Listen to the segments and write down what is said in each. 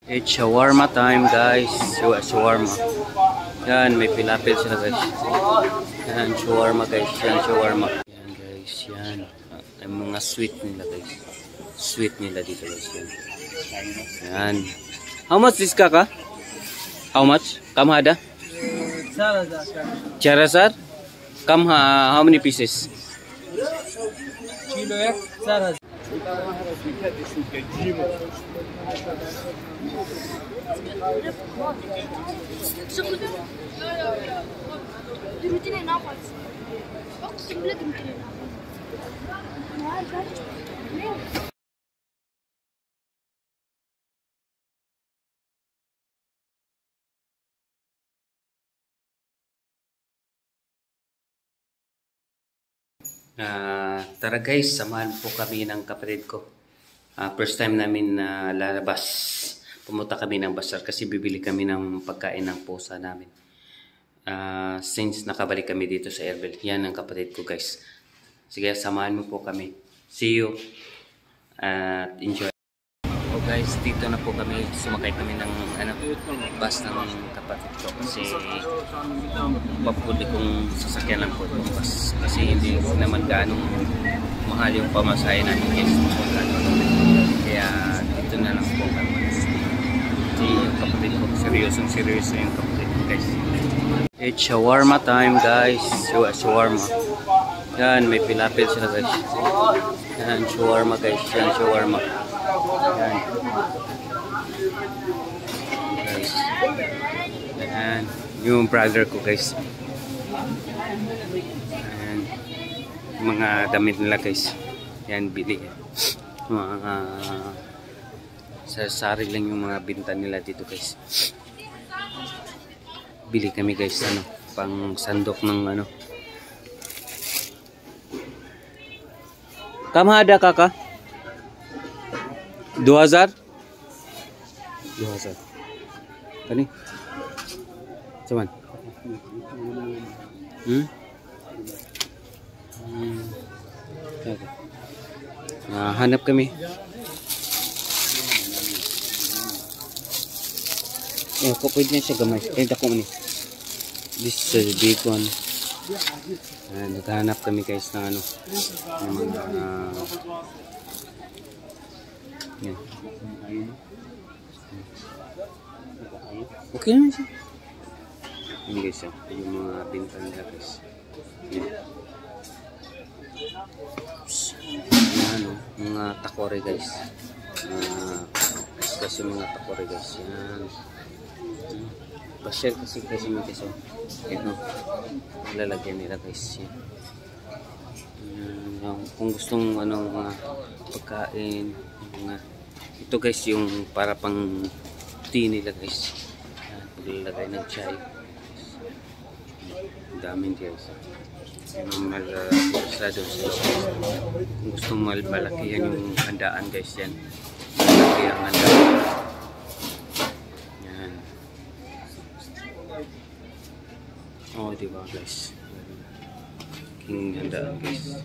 It's shawarma time, guys. Shawarma. Yan, may pilapil sila, guys. Yan, shawarma, guys. Yan, shawarma. Yan, guys. Yan. Ay, mga sweet nila, guys. Sweet nila dito, guys. Yan. Yan. How much this kaka? How much? Kamhada? Charazar. How many pieces? Kilo ek 4,000. Tara guys, samahan po kami ng kapatid ko. First time namin na lalabas. Pumunta kami ng bazaar kasi bibili kami ng pagkain ng pusa namin. Since nakabalik kami dito sa Airbel. Yan ang kapatid ko guys. Sige, samahan mo po kami. See you. Enjoy. So guys, dito na po kami. Sumakay kami ng bus ng kapatid ko. Kasi papuli kong sasakyan lang po itong bus. Kasi hindi naman ganong mahal yung pamasahe namin guys. Kaya dito na lang po kami. Kasi yung kapatid ko, seryoso yung kapatid ko guys. It's shawarma time guys. Shawarma. Yan, may pilapil sila guys. Yan, shawarma guys. Yan, shawarma. Yan. Guys. Yan. Yung brother ko guys. Yan. Mga damit nila guys. Yan, bili. Mga sari lang yung mga binta nila dito guys. Bili kami guys, pang sandok ng Kamhada kaka? 2,000? 2,000. Kani? Cuman? Hanap kami. Kung pwede na siya gamay. Dako ni. This is a big one. Naghahanap kami guys ng yan. Okay naman siya. Yan guys, yung mga binta nila guys. Yan. Mga takore guys. Kasi mga takore guys. Yan. Basyel kasi may keso. Ito. Lalagyan nila guys. Yan. Kung gustong mga pagkain, ito guys yung para pang tea nila guys. Paglalagay ng chai. Daming guys. Yung malasado sa kung gustong malaki yan yung handaan guys yan. Malaki ang handaan. Yan. Diba guys. King handaan guys.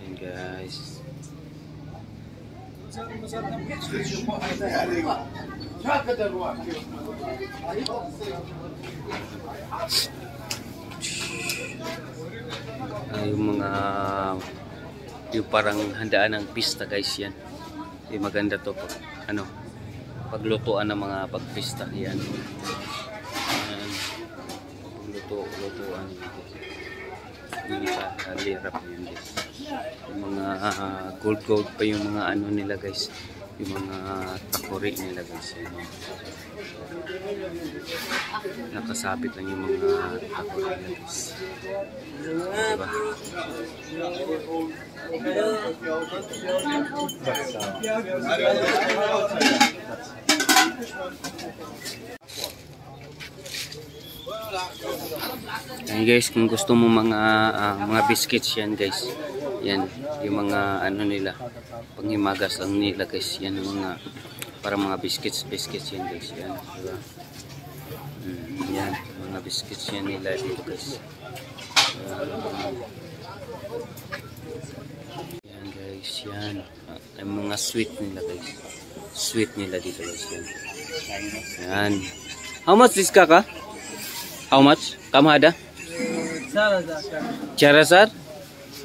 Yan guys. Yung parang handaan ng pista guys yan. Maganda to po. Paglutuan ng mga pagpista yan. Lutuan. Yung kalirap yan guys. Yung mga gold pa yung mga nila guys. Yung mga takori nila guys. Nakasabit lang yung mga takori nila guys. Diba? Ayan guys, kung gusto mo mga biscuits yan guys. Yan, yung mga nila, panghimagas lang nila guys. Yan yung mga para mga biscuits yan guys. Yan, diba? Yan, mga biscuits yan nila dito guys. Yan guys, yan. Ay mga sweet nila guys. sweet nila dito guys. Yan. Yan. How much this kaka? How much? Kam hada? 4000 4000?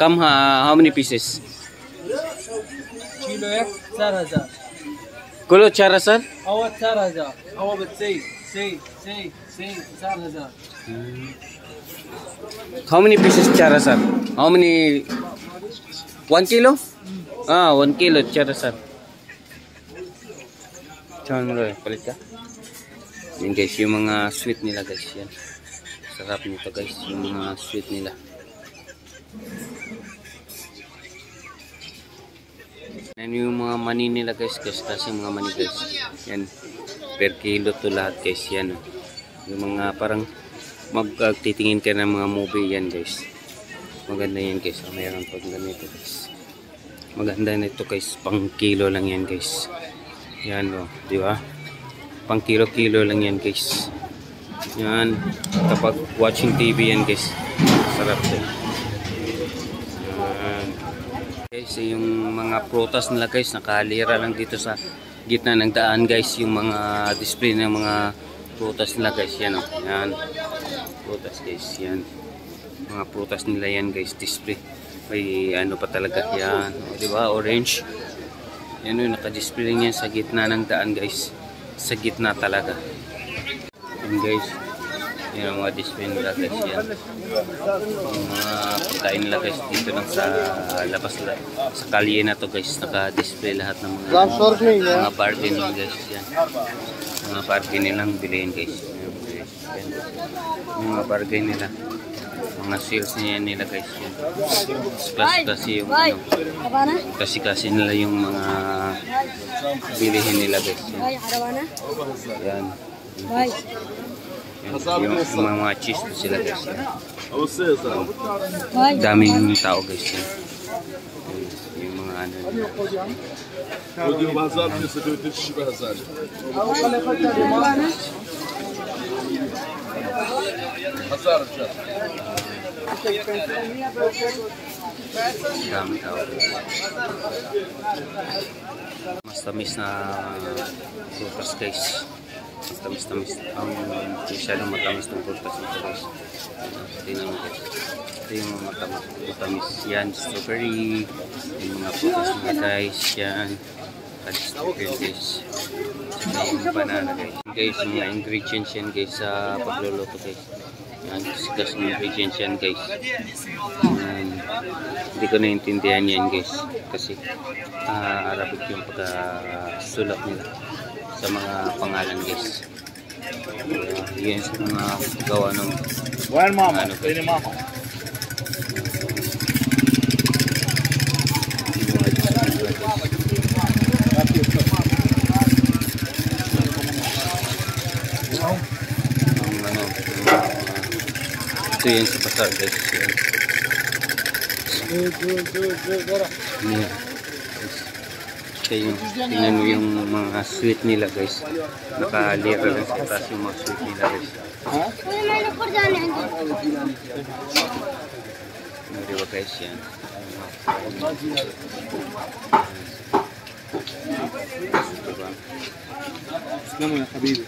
Kam how many pieces? Kilo एक 4000 Kulo 4000? هو 4000 هو بتسي سي 4000 How many pieces 4000? How many? 1 kilo? 1 kilo 4000. Saan mo rin? Palit ka? Yan guys, yung mga sweet nila guys. Yan. Sarap nito guys, yung mga sweet nila. Yan yung mga mani nila guys. Kasi mga mani guys. Yan. Per kilo to lahat guys. Yan. Yung mga parang magtitingin ka ng mga movie yan guys. Maganda yan guys. Mayroon pag ganito guys. Maganda nito guys. Pang kilo lang yan guys. Yan o. Di ba? Pang kilo-kilo lang yan guys. Yan. Kapag watching TV yan guys. Sarap din. Yan. Guys, yung mga prutas nila guys. Nakalira lang dito sa gitna ng daan guys. Yung mga display ng mga prutas nila guys. Yan o. Yan. Prutas guys. Yan. Mga prutas nila yan guys. Display. May ano pa talaga. Yan. O, diba? Orange. Yan yung nakadisplay niya sa gitna ng daan guys. Sa gitna talaga. Yan guys. Yan ang mga display nila guys. Yan. Yung mga pagkain nila guys. Dito lang sa labas lang. Sa kalye na to guys. Nakadisplay lahat ng mga bargain guys. Yan. Mga bargain nilang bilhin guys. Yan. Yung mga bargain nila. Mga sales niya nila guys. Yan. Kasi yung ano. Kasi nila yung mga bilihin nila guys. Yan. Yan. Yung mga cheese sila guys. Yan. Daming tao guys. Yan. Yung mga ano. Dami tao. Mas tamis na prutas guys. Mas tamis. Masyadong matamis ng prutas ito guys. Tingnan mo guys. Ito yung mga matamis. Yan, strawberry. Yung mga prutas mga guys. Yan. Strawberry guys. Yung banana guys. Guys, mga ingredients yan guys sa pagluluto guys. Yan, kasi ingredients yan guys. Hindi ko naintindihan yan guys. Kasi Arabic yung pagkasulat nila sa mga pangalan guys. Yan sa mga gawa ng ano guys. Ito yan sa pasar guys. Yan. Tingnan mo yung mga sweet nila guys. Nakalira lang sa taas yung mga sweet nila guys. Diba guys yan. Diba? اسلموا يا حبيبي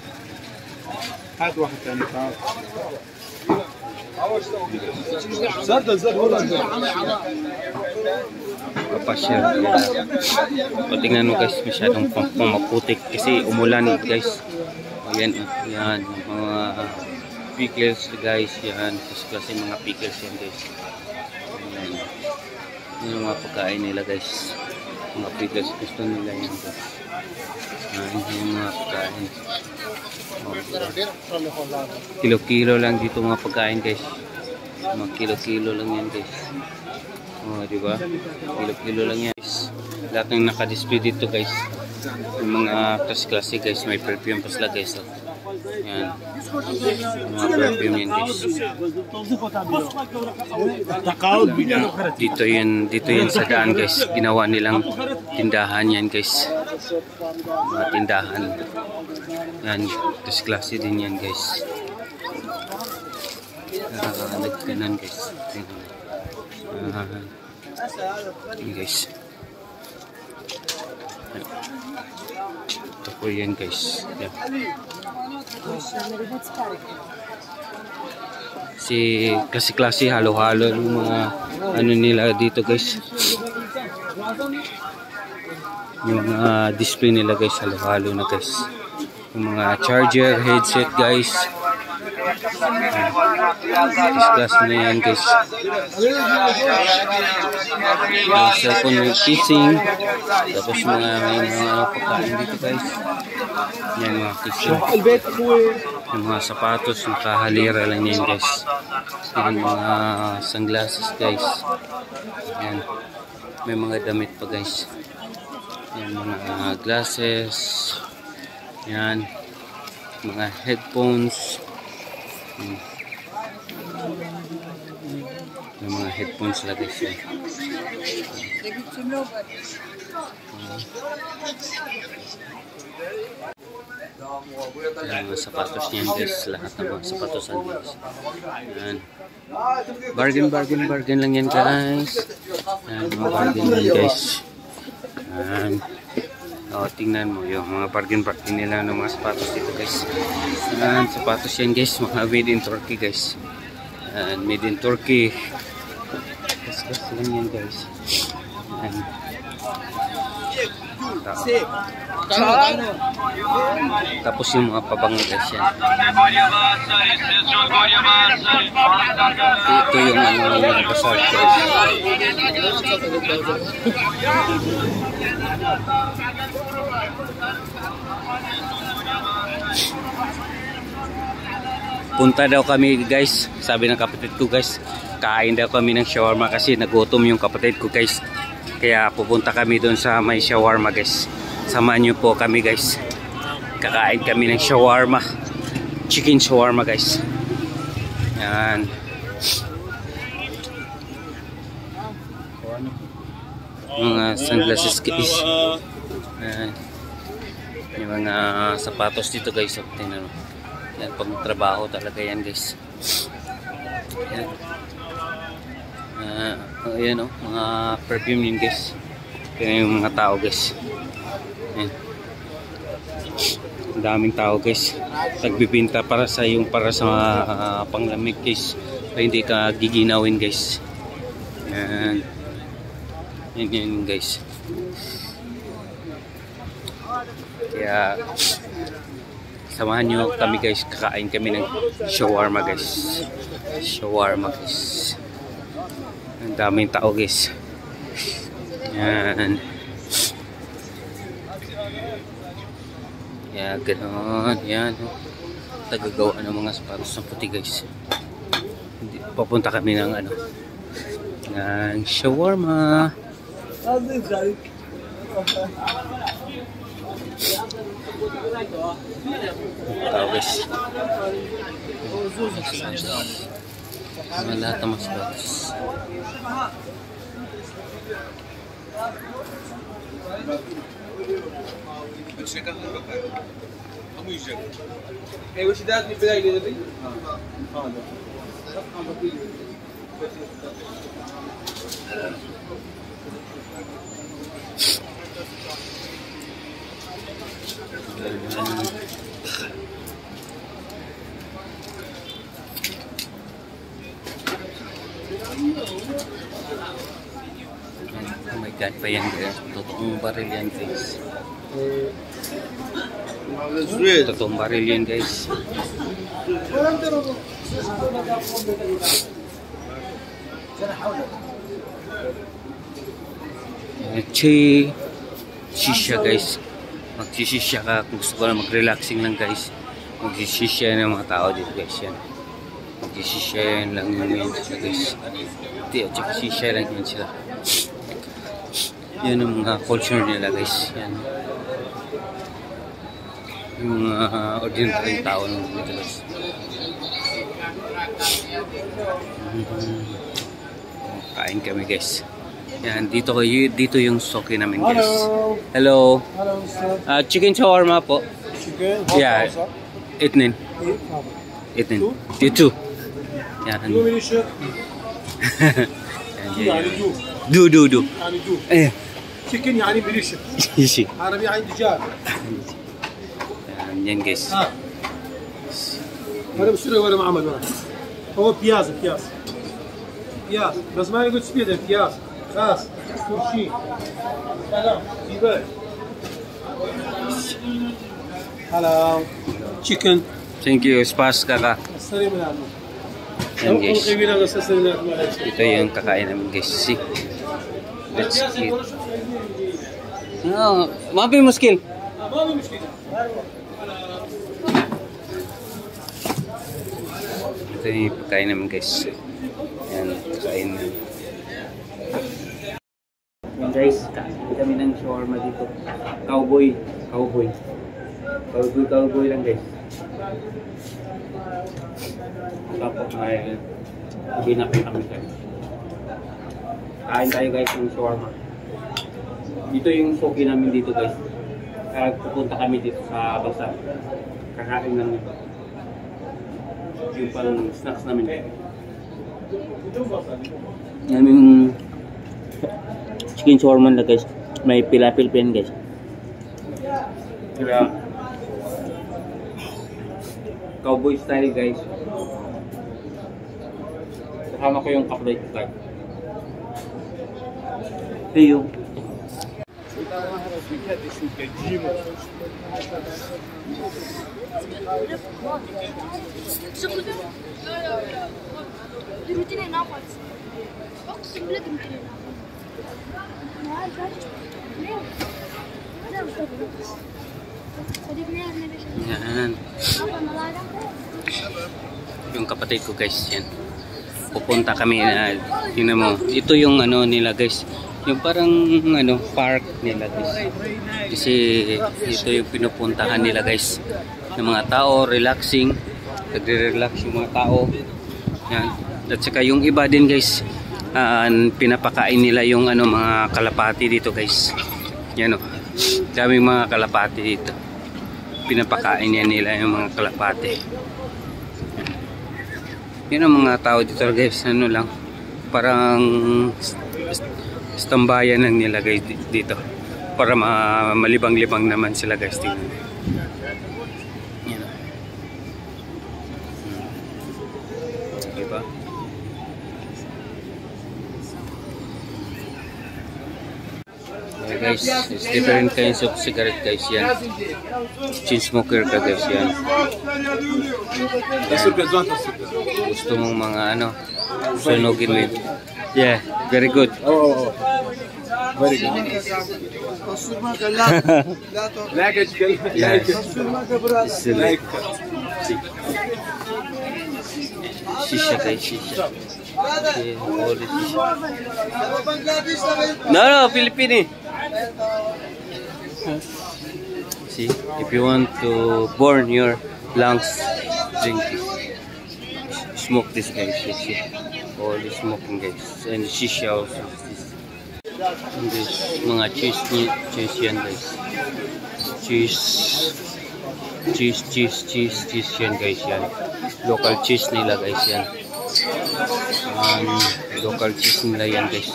هات واحد ثاني تعال زاد Papasyal. O tingnan mo guys, masyadong pumaputik kasi umulan guys. Ayan, yan mga pickles guys, yan kasi mga pickles yan guys. Ayan. Yung mga pagkain nila guys. Mga pickles gusto nila yan guys. Yung mga pagkain. Kilo-kilo lang dito mga pagkain guys. Mga kilo-kilo lang yan guys. Diba? Kilo-kilo lang yan guys. Lahat ng nakadisplay dito guys. Yung mga klase guys. May perfume pa sila guys. Yan. Mga perfume yan guys. Dito yan sa daan guys. Ginawa nilang tindahan yan guys. Mga tindahan. Yan. Tapos klase din yan guys. Nagkanan guys. Ini guys. Ito po yan guys. Yan. Klase-klase, halo-halo ng mga ano nila dito guys. Yung mga display nila guys, halo-halo na guys. Yung mga charger, headset guys. Class na yan guys. Yung cellphone with kissing. Tapos mga pagkain dito guys. Yan mga kissing. Yung mga sapatos, nakahalira lang yan guys. Yan mga sunglasses guys. Yan. May mga damit pa guys. Yan mga glasses. Yan. Mga headphones. Yung mga headphones lang guys. Yan mga sapatos niyan guys. Lahat ng mga sapatos guys. Yan. Bargain lang yan guys. Yan mga bargain lang guys. Yan. O, tingnan mo yung mga bargain nila ng mga sapatos dito guys. Yan, sapatos yan guys, mga made in Turkey guys. Yan, made in Turkey. Gas lang yan guys. Yan. Tapos yung mga pabango guys yan. Ito yung mga basal guys. Punta daw kami guys, sabi ng kapatid ko guys, kain daw kami ng shawarma kasi nagutom yung kapatid ko guys. Kaya pupunta kami doon sa may shawarma guys. Samahan nyo po kami guys. Kakain kami ng shawarma. Chicken shawarma guys. Yan. Mga sunglasses guys. Yan. Yung mga sapatos dito guys. Tingnan mo. Yan, pag trabaho talaga yan guys. Yan. Ayan o, mga perfume yun guys. Kaya yung mga tao guys. Yan. Ang daming tao guys. Nagbibinta para sa mga panglamig guys. Para hindi ka giginawin guys. Yan. Yan guys. Kaya samahan nyo kami guys, kakain kami ng shawarma guys. Shawarma guys. Ang daming tao guys. Yan. Yan, ganoon. Yan. Tagagawa ng mga sapatos ng puti guys. Papunta kami ng ano, ng shawarma. Tao guys. Mga lahat ng mga sapatos. Oh my god, pa yan guys. Totoong baril yan guys. Totoong baril yan guys. Shisha guys. Magsisisya ka kung gusto ko na mag-relaxing lang guys. Magsisisya ng mga tao dito guys yan. Magsisisya lang yun sila guys. At saka sisya lang yun sila. Yan ang mga culture nila guys. Yan. Yung mga ordinary tao nung dito guys. Kain kami guys. Yan, dito yung soki namin guys. Hello. Hello, sir. Chicken shawarma po. Chicken? Yeah. Itnin. Itnin. You yan. Minute. Do. Yani do. Eh. تشيكن يعني ميليشيا عربي يعني دجاج. Yan guys. ولا بشتري ولا ما عمل ولا. هو بياز بياز بس ما يقول سبيد بياز خاص كل سلام سيبك. هلا تشيكن. Thank you, Spas kaka. السلام عليكم. Yan guys. قبيله بس السلام عليكم. Ito yung kakain namin guys. See? Let's eat. No, mapi muskil. ما في مشكله. Ito yung pagkain namin guys. Yan, pagkain namin. Yan guys, kain kami ng shawarma dito. Cowboy lang guys. Tapos ay binapin kami guys. Kain tayo guys ng shawarma. Dito yung soki namin dito guys. Kaya pupunta kami dito sa basa. Kakain namin. Yung pang snacks namin guys. Yan yung chicken shawarma na guys. May pilapil pa yan guys. Kaya cowboy style guys. Kasama ko yung kaplay ko guys. Ito yung Rutine ne yaparsın? Bak simle rutine ne yaparsın? Ne? Ne yaparsın? Hadi ne yerine beşe? yan. Yung kapatid ko guys yan. Pupunta kami na yun mo. Ito yung ano nila guys. Yung parang ano park nila guys. Kasi ito yung pinupuntahan nila guys. Ng mga tao relaxing. Nagre-relax yung mga tao. Yan. At saka yung iba din guys. Pinapakain nila yung ano mga kalapati dito guys. Yan o. Daming mga kalapati dito. Pinapakain yan nila yung mga kalapati. Yan ang mga tao dito guys. Ano lang. Parang istambayan lang nila guys dito. Para malibang-libang naman sila guys. Tingnan. Yan o. Diba? Yeah, guys, it's different kinds of cigarette guys yan. Chain smoker ka guys yan. Gusto mong mga ano, sunugin mo yun. Yeah, very good. Oh. Very good. Yes. Like shisha guys, shisha. Okay, all this shisha. No, Filipino. See, if you want to burn your lungs, drink this. Smoke this guys, see. All this smoking guys. And shisha also. And this mga cheese yan guys. Cheese yan guys yan. Local cheese nila guys yan. Local cheese nila yan guys.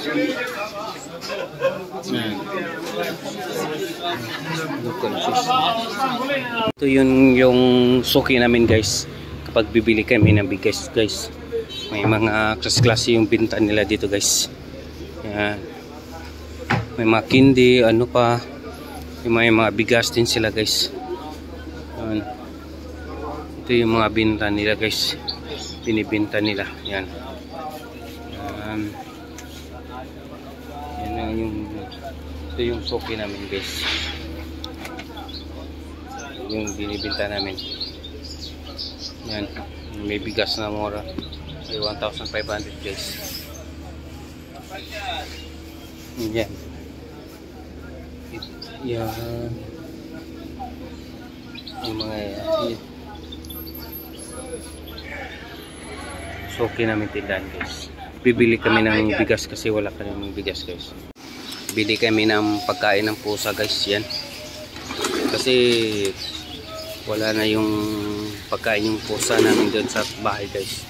Local cheese. Ito yung suki namin guys. Kapag bibili kami ng bigas guys. May mga klase yung binta nila dito guys. Yan. May mga kindi, ano pa. May mga bigas din sila guys. Yan. Ito yung mga binta nila guys. Binibinta nila. Yan. Yan ang yung ito yung suki namin guys. Yung binibinta namin. Yan. May bigas na mura. May 1,500 guys. Yan. Yan. Yung mga suki namin tindahan guys. Bibili kami ng bigas kasi wala kami ng bigas guys. Bili kami ng pagkain ng pusa guys. Yan. Kasi wala na yung pagkain yung pusa namin doon sa bahay guys.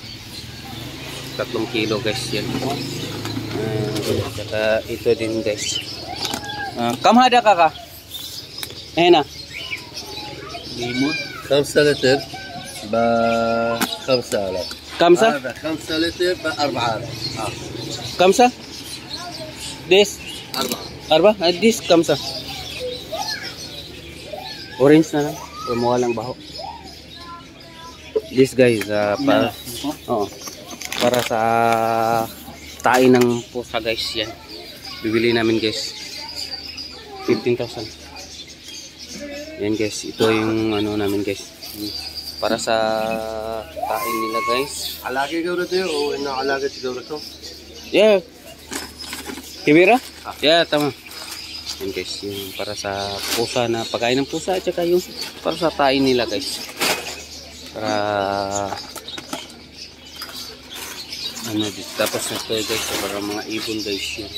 3 kilo guys yan. Saka ito din guys. كم هذا كاكا؟ هنا 5 لتر ب 5000. كمسة؟ هذا 5 لتر ب 4000. كمسة؟ This 4. 4? This kamsa. Orange na lang. Or mawalang baho. This guys, para sa tae ng pusa guys yan. Bibili namin guys. 15,000. Yan guys, ito yung ano namin guys. Para sa tae nila guys. علاقة جورته أو إنه علاقة جورته؟ Yeah. Kibira? Yeah, tama. Yan guys, yung para sa pusa na pagkain ng pusa at saka yung para sa tae nila guys. Para ano dito. Tapos na ito guys, para mga ibon guys yan.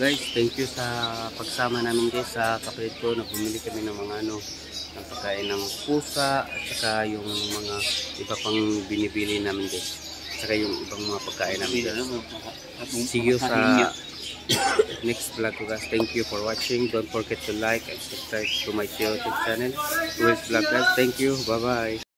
Guys, thank you sa pagsama namin guys sa kapatid ko na bumili kami ng mga ano ng pagkain ng pusa at saka yung mga iba pang binibili namin guys. At saka yung ibang mga pagkain namin guys. See you sa next vlog ko guys. Thank you for watching. Don't forget to like and subscribe to my YouTube channel, Will's Vlog guys. Thank you. Bye bye.